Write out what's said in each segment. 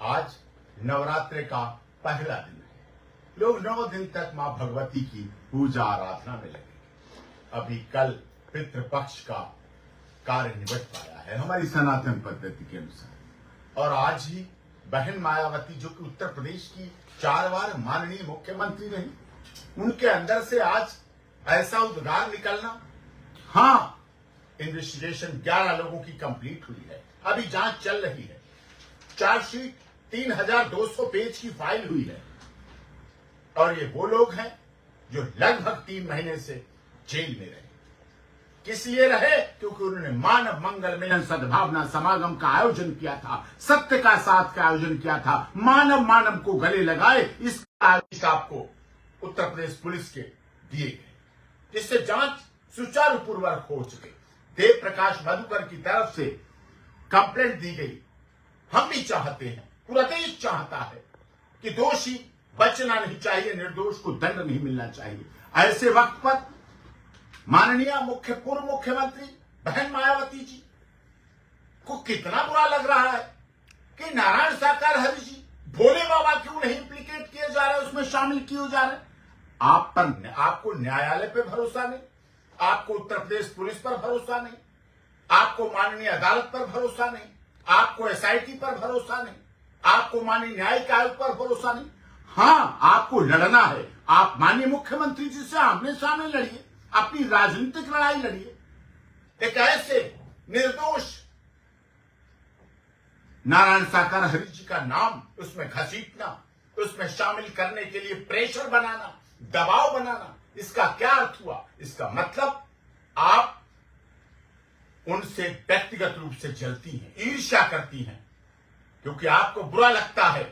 आज नवरात्रि का पहला दिन है। लोग 9 दिन तक मां भगवती की पूजा आराधना में लगे। अभी कल पितृपक्ष का कार्य निबट पाया है हमारी सनातन पद्धति के अनुसार, और आज ही बहन मायावती, जो कि उत्तर प्रदेश की 4 बार माननीय मुख्यमंत्री रही, उनके अंदर से आज ऐसा उद्गार निकलना। हाँ, इन्वेस्टिगेशन 11 लोगों की कंप्लीट हुई है, अभी जांच चल रही है। चार्जशीट 3200 पेज की फाइल हुई है, और ये वो लोग हैं जो लगभग 3 महीने से जेल में रहे। किस लिए रहे? क्योंकि उन्होंने मानव मंगल मिलन सद्भावना समागम का आयोजन किया था, सत्य का साथ का आयोजन किया था, मानव मानव को गले लगाए। इसका आदेश आपको उत्तर प्रदेश पुलिस के दिए गए, जिससे जांच सुचारूपूर्वक हो चुके। देव प्रकाश मधुकर की तरफ से कंप्लेंट दी गई। हम भी चाहते हैं, पूरा देश चाहता है कि दोषी बचना नहीं चाहिए, निर्दोष को दंड नहीं मिलना चाहिए। ऐसे वक्त पर माननीय पूर्व मुख्यमंत्री बहन मायावती जी को कितना बुरा लग रहा है कि नारायण साकार हरि जी, भोले बाबा क्यों नहीं इम्प्लीकेट किए जा रहे, उसमें शामिल किए जा रहे। आपको न्यायालय पे भरोसा नहीं, आपको उत्तर प्रदेश पुलिस पर भरोसा नहीं, आपको माननीय अदालत पर भरोसा नहीं, आपको एसआईटी पर भरोसा नहीं, आपको माननीय न्यायिक आयोग पर भरोसा नहीं। हाँ, आपको लड़ना है, आप माननीय मुख्यमंत्री जी से आमने सामने लड़िए, अपनी राजनीतिक लड़ाई लड़िए। एक ऐसे निर्दोष नारायण साकार हरि जी का नाम उसमें घसीटना, उसमें शामिल करने के लिए प्रेशर बनाना, दबाव बनाना, इसका क्या अर्थ हुआ? इसका मतलब आप उनसे व्यक्तिगत रूप से जलती हैं, ईर्ष्या करती हैं, क्योंकि आपको बुरा लगता है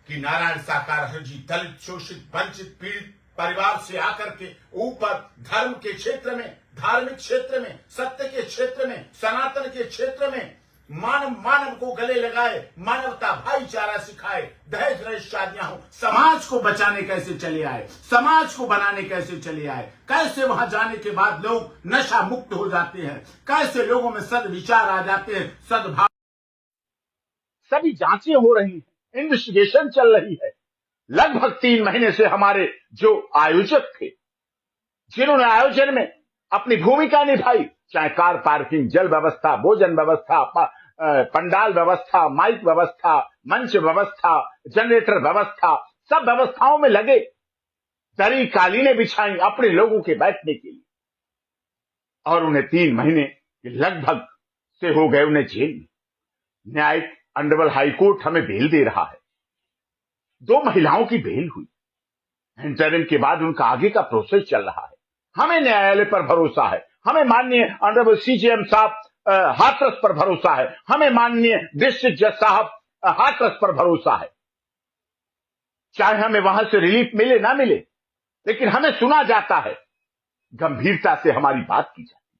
कि नारायण साकार हरि जी दलित, शोषित, वंचित, पीड़ित परिवार से आकर के ऊपर धर्म के क्षेत्र में, धार्मिक क्षेत्र में, सत्य के क्षेत्र में, सनातन के क्षेत्र में मानव को गले लगाए, मानवता भाईचारा सिखाए, दहेज रहित शादियां हो, समाज को बचाने कैसे चले आए, समाज को बनाने कैसे चले आए, कैसे वहां जाने के बाद लोग नशा मुक्त हो जाते हैं, कैसे लोगों में सद्विचार आ जाते हैं, सद्भाव। सभी जांचें हो रही हैं, इन्वेस्टिगेशन चल रही है। लगभग 3 महीने से हमारे जो आयोजक थे, जिन्होंने आयोजन में अपनी भूमिका निभाई, चाहे कार पार्किंग, जल व्यवस्था, भोजन व्यवस्था, पंडाल व्यवस्था, माइक व्यवस्था, मंच व्यवस्था, जनरेटर व्यवस्था, सब व्यवस्थाओं में लगे, दरी कालीनें बिछाई अपने लोगों के बैठने के लिए, और उन्हें 3 महीने लगभग से हो गए उन्हें जेल में। न्यायिक अंडरवर्ल्ड हाईकोर्ट हमें बेल दे रहा है। 2 महिलाओं की बेल हुई, इंटरिम के बाद उनका आगे का प्रोसेस चल रहा है। हमें न्यायालय पर भरोसा है, हमें माननीय ऑनरेबल सीजेएम साहब हाथरस पर भरोसा है, हमें माननीय डिस्ट्रिक्ट जज साहब हाथरस पर भरोसा है। चाहे हमें वहां से रिलीफ मिले ना मिले, लेकिन हमें सुना जाता है, गंभीरता से हमारी बात की जाती है,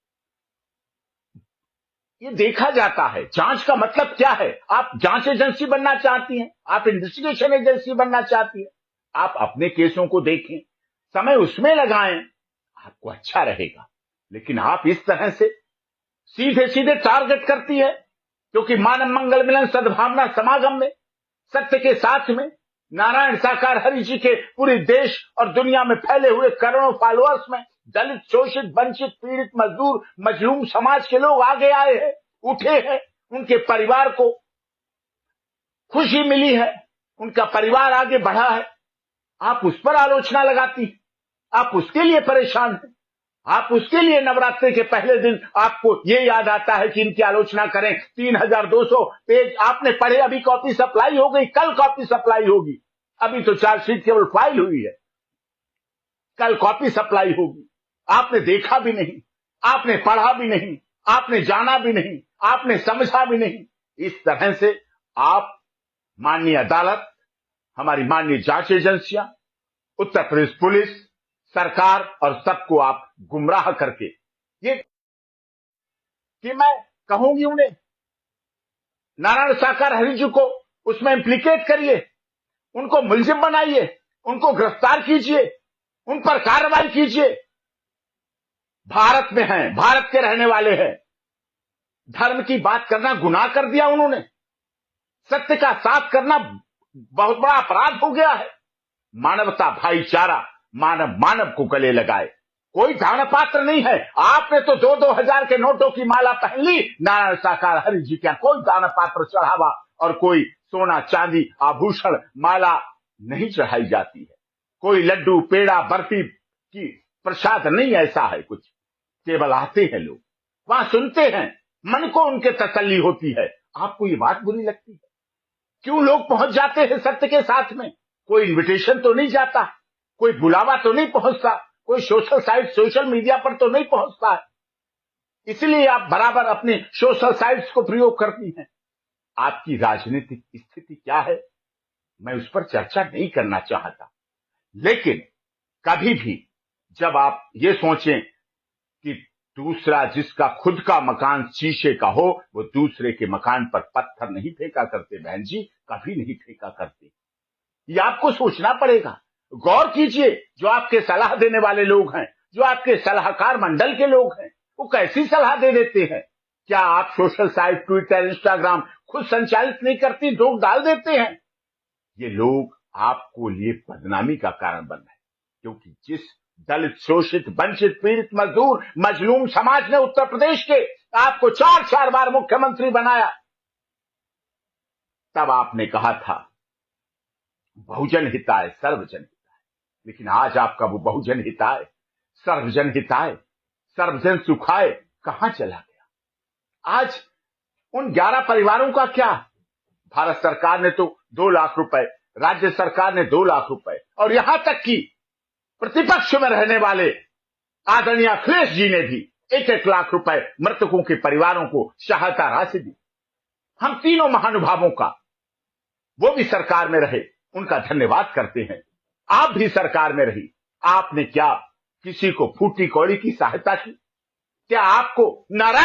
ये देखा जाता है। जांच का मतलब क्या है? आप जांच एजेंसी बनना चाहती हैं, आप इन्वेस्टिगेशन एजेंसी बनना चाहती हैं, आप अपने केसों को देखें, समय उसमें लगाएं, आपको अच्छा रहेगा। लेकिन आप इस तरह से सीधे सीधे टारगेट करती है, क्योंकि मानव मंगल मिलन सद्भावना समागम में, सत्य के साथ में, नारायण साकार हरि जी के पूरे देश और दुनिया में फैले हुए करोड़ों फॉलोअर्स में दलित, शोषित, वंचित, पीड़ित, मजदूर, मजलूम समाज के लोग आगे आए हैं, उठे हैं, उनके परिवार को खुशी मिली है, उनका परिवार आगे बढ़ा है। आप उस पर आलोचना लगाती हैं, आप उसके लिए परेशान हैं, आप उसके लिए नवरात्रि के पहले दिन आपको ये याद आता है कि इनकी आलोचना करें। 3200 पेज आपने पढ़े, अभी कॉपी सप्लाई हो गई, कल कॉपी सप्लाई होगी। अभी तो चार्जशीट केवल फाइल हुई है, कल कॉपी सप्लाई होगी। आपने देखा भी नहीं, आपने पढ़ा भी नहीं, आपने जाना भी नहीं, आपने समझा भी नहीं। इस तरह से आप माननीय अदालत, हमारी माननीय जांच एजेंसियां, उत्तर प्रदेश पुलिस, सरकार और सबको आप गुमराह करके, ये कि मैं कहूंगी उन्हें नारायण साकार हरि जी को उसमें इम्प्लीकेट करिए, उनको मुलजिम बनाइए, उनको गिरफ्तार कीजिए, उन पर कार्रवाई कीजिए। भारत में हैं, भारत के रहने वाले हैं, धर्म की बात करना गुनाह कर दिया उन्होंने। सत्य का साथ करना बहुत बड़ा अपराध हो गया है। मानवता, भाईचारा, मानव मानव को गले लगाए, कोई दान पात्र नहीं है। आपने तो 2-2 हजार के नोटों की माला पहन ली नारायण शाकाहारी जी क्या, कोई दान पात्र चढ़ावा और कोई सोना चांदी आभूषण माला नहीं चढ़ाई जाती है। कोई लड्डू पेड़ा बर्फी की प्रसाद नहीं, ऐसा है कुछ। केवल आते हैं लोग, वहां सुनते हैं, मन को उनके तसल्ली होती है। आपको ये बात बुरी लगती है? क्यों लोग पहुंच जाते हैं सत्य के साथ में? कोई इनविटेशन तो नहीं जाता, कोई बुलावा तो नहीं पहुंचता, कोई सोशल साइट सोशल मीडिया पर तो नहीं पहुंचता है। इसलिए आप बराबर अपनी सोशल साइट्स को प्रयोग करती हैं। आपकी राजनीतिक स्थिति क्या है, मैं उस पर चर्चा नहीं करना चाहता, लेकिन कभी भी जब आप ये सोचें कि दूसरा जिसका खुद का मकान शीशे का हो, वो दूसरे के मकान पर पत्थर नहीं फेंका करते बहन जी, कभी नहीं फेंका करते। ये आपको सोचना पड़ेगा। गौर कीजिए, जो आपके सलाह देने वाले लोग हैं, जो आपके सलाहकार मंडल के लोग हैं, वो कैसी सलाह दे देते हैं। क्या आप सोशल साइट ट्विटर इंस्टाग्राम खुद संचालित नहीं करती, लोग डाल देते हैं? ये लोग आपको लिए बदनामी का कारण बन रहे हैं, क्योंकि जिस दलित शोषित वंचित पीड़ित मजदूर मजलूम समाज ने उत्तर प्रदेश के आपको 4 बार मुख्यमंत्री बनाया, तब आपने कहा था बहुजन हिताय सर्वजन हिताय, लेकिन आज आपका वो बहुजन हिताय सर्वजन हिताय सर्वजन सुखाय कहां चला गया? आज उन 11 परिवारों का क्या? भारत सरकार ने तो 2 लाख रुपए, राज्य सरकार ने 2 लाख रुपए, और यहां तक कि प्रतिपक्ष में रहने वाले आदरणीय अखिलेश जी ने भी 1-1 लाख रुपए मृतकों के परिवारों को सहायता राशि दी। हम तीनों महानुभावों का, वो भी सरकार में रहे, उनका धन्यवाद करते हैं। आप भी सरकार में रही, आपने क्या किसी को फूटी कौड़ी की सहायता की? क्या आपको नारायण